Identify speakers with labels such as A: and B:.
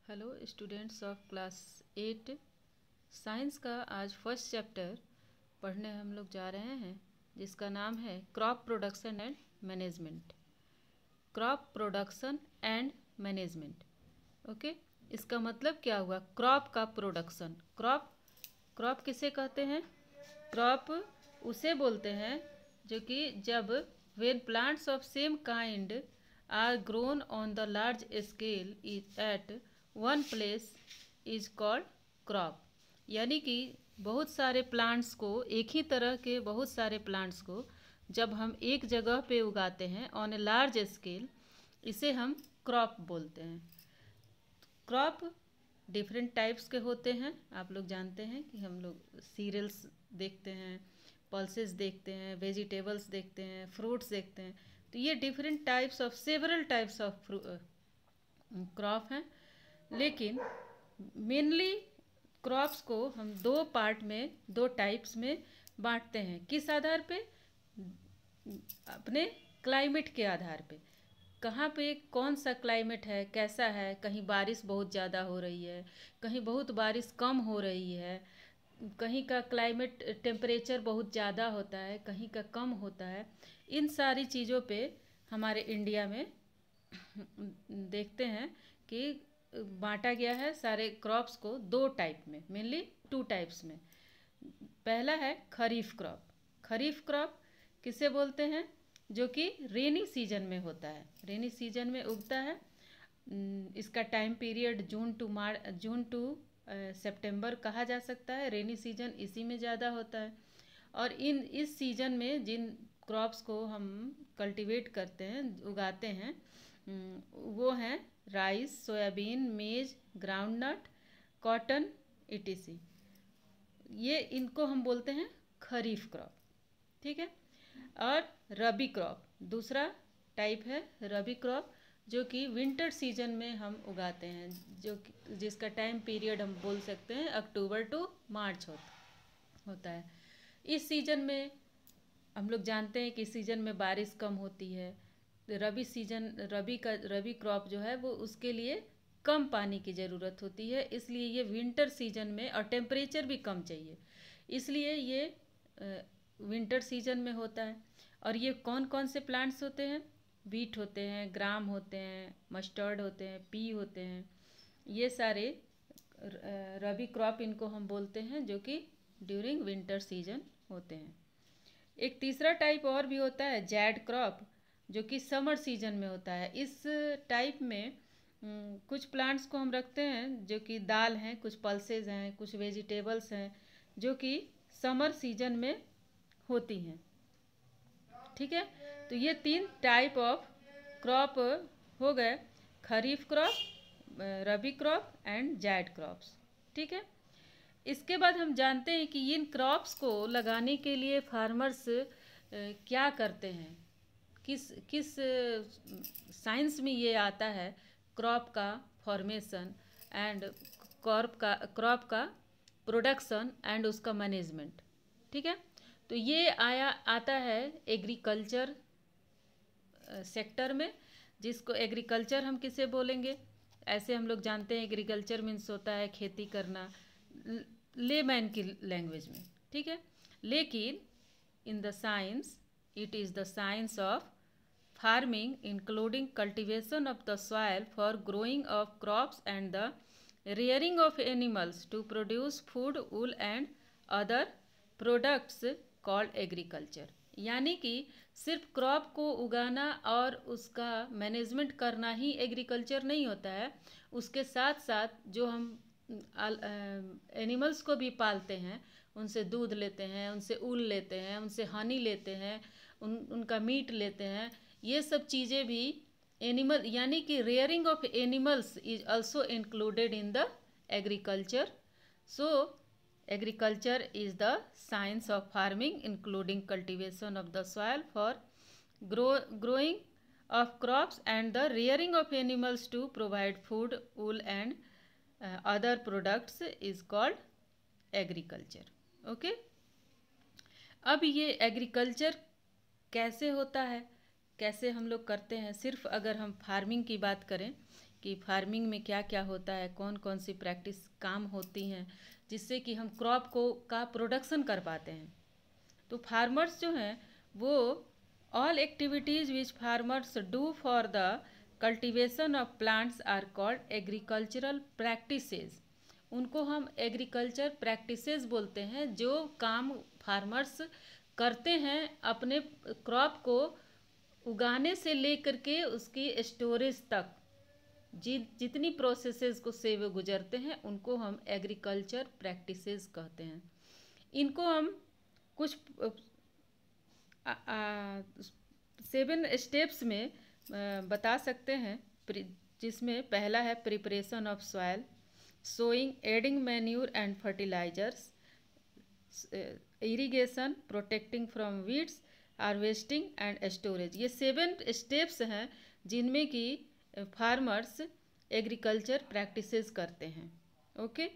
A: Hello students of class 8 science का आज first chapter पढ़ने हम लोग जा रहे हैं जिसका नाम है crop production and management. Crop production and management. Okay, इसका मतलब क्या हुआ? क्रॉप का प्रोडक्शन। क्रॉप किसे कहते हैं? क्रॉप उसे बोलते हैं जो कि जब when plants of same kind are grown on the large scale is at one place is called crop। यानी कि बहुत सारे प्लांट्स को, एक ही तरह के बहुत सारे प्लांट्स को जब हम एक जगह पे उगाते हैं ऑन ए लार्ज स्केल, इसे हम क्रॉप बोलते हैं। क्रॉप डिफरेंट टाइप्स के होते हैं। आप लोग जानते हैं कि हम लोग सीरियल्स देखते हैं, पल्सेस देखते हैं, वेजिटेबल्स देखते हैं, फ्रूट्स देखते हैं। तो ये different types of several types of crop हैं। लेकिन मेनली क्रॉप्स को हम दो पार्ट में, दो टाइप्स में बांटते हैं। किस आधार पे? अपने क्लाइमेट के आधार पे। कहाँ पे कौन सा क्लाइमेट है, कैसा है, कहीं बारिश बहुत ज़्यादा हो रही है, कहीं बहुत बारिश कम हो रही है, कहीं का क्लाइमेट टेम्परेचर बहुत ज़्यादा होता है, कहीं का कम होता है। इन सारी चीज़ों पे हमारे इंडिया में देखते हैं कि बांटा गया है सारे क्रॉप्स को दो टाइप में, मेनली टू टाइप्स में। पहला है खरीफ क्रॉप। खरीफ क्रॉप किसे बोलते हैं? जो कि रेनी सीजन में होता है, रेनी सीजन में उगता है। इसका टाइम पीरियड जून टू सितंबर कहा जा सकता है। रेनी सीजन इसी में ज़्यादा होता है। और इस सीजन में जिन क्रॉप्स को हम कल्टीवेट करते हैं, उगाते हैं, वो हैं राइस, सोयाबीन, मेज, ग्राउंडनट, कॉटन, etc। ये इनको हम बोलते हैं खरीफ क्रॉप। ठीक है। और रबी क्रॉप दूसरा टाइप है, रबी क्रॉप, जो कि विंटर सीजन में हम उगाते हैं, जिसका टाइम पीरियड हम बोल सकते हैं अक्टूबर टू मार्च होता है। इस सीजन में हम लोग जानते हैं कि इस सीजन में बारिश कम होती है। रबी क्रॉप जो है वो उसके लिए कम पानी की ज़रूरत होती है, इसलिए ये विंटर सीजन में, और टेम्परेचर भी कम चाहिए, इसलिए ये विंटर सीजन में होता है। और ये कौन कौन से प्लांट्स होते हैं? वीट होते हैं, ग्राम होते हैं, मस्टर्ड होते हैं, पी होते हैं। ये सारे रबी क्रॉप इनको हम बोलते हैं, जो कि ड्यूरिंग विंटर सीजन होते हैं। एक तीसरा टाइप और भी होता है, जैड क्रॉप, जो कि समर सीजन में होता है। इस टाइप में कुछ प्लांट्स को हम रखते हैं जो कि दाल हैं, कुछ पल्सेस हैं, कुछ वेजिटेबल्स हैं, जो कि समर सीजन में होती हैं। ठीक है। तो ये तीन टाइप ऑफ क्रॉप हो गए, kharif crop, rabi crop and zaid crops. ठीक है। इसके बाद हम जानते हैं कि इन क्रॉप्स को लगाने के लिए फार्मर्स क्या करते हैं, किस साइंस में ये आता है, क्रॉप का फॉर्मेशन एंड क्रॉप का प्रोडक्शन एंड उसका मैनेजमेंट। ठीक है। तो ये आता है एग्रीकल्चर सेक्टर में, जिसको एग्रीकल्चर हम किसे बोलेंगे? ऐसे हम लोग जानते हैं एग्रीकल्चर मीन्स होता है खेती करना, लेमैन की लैंग्वेज में। ठीक है। लेकिन in the science it is the science of farming including cultivation of the soil for growing of crops and the rearing of animals to produce food, wool and other products called agriculture। यानी कि सिर्फ crop को उगाना और उसका management करना ही agriculture नहीं होता है। उसके साथ साथ जो हम एनिमल्स को भी पालते हैं, उनसे दूध लेते हैं, उनसे ऊल लेते हैं, उनसे हनी लेते हैं, उनका मीट लेते हैं, ये सब चीज़ें भी एनिमल, यानी कि rearing of animals is also included in the agriculture. So agriculture is the science of farming including cultivation of the soil for growing of crops and the rearing of animals to provide food, wool and other products is called agriculture। okay? अब ये agriculture कैसे होता है, कैसे हम लोग करते हैं? सिर्फ अगर हम फार्मिंग की बात करें कि फार्मिंग में क्या क्या होता है, कौन कौन सी प्रैक्टिस काम होती हैं जिससे कि हम क्रॉप को का प्रोडक्शन कर पाते हैं। तो फार्मर्स जो हैं वो all activities which farmers do for the cultivation of plants are called agricultural practices. उनको हम एग्रीकल्चर प्रैक्टिसेस बोलते हैं। जो काम फार्मर्स करते हैं अपने क्रॉप को उगाने से लेकर के उसकी स्टोरेज तक, जितनी प्रोसेसेस को से वो गुजरते हैं उनको हम एग्रीकल्चर प्रैक्टिसेस कहते हैं। इनको हम कुछ 7 स्टेप्स में बता सकते हैं, जिसमें पहला है preparation of soil, sowing, adding manure and fertilisers, irrigation, protecting from weeds, harvesting and storage. ये 7 स्टेप्स हैं जिनमें कि फार्मर्स एग्रीकल्चर प्रैक्टिसेस करते हैं। ओके।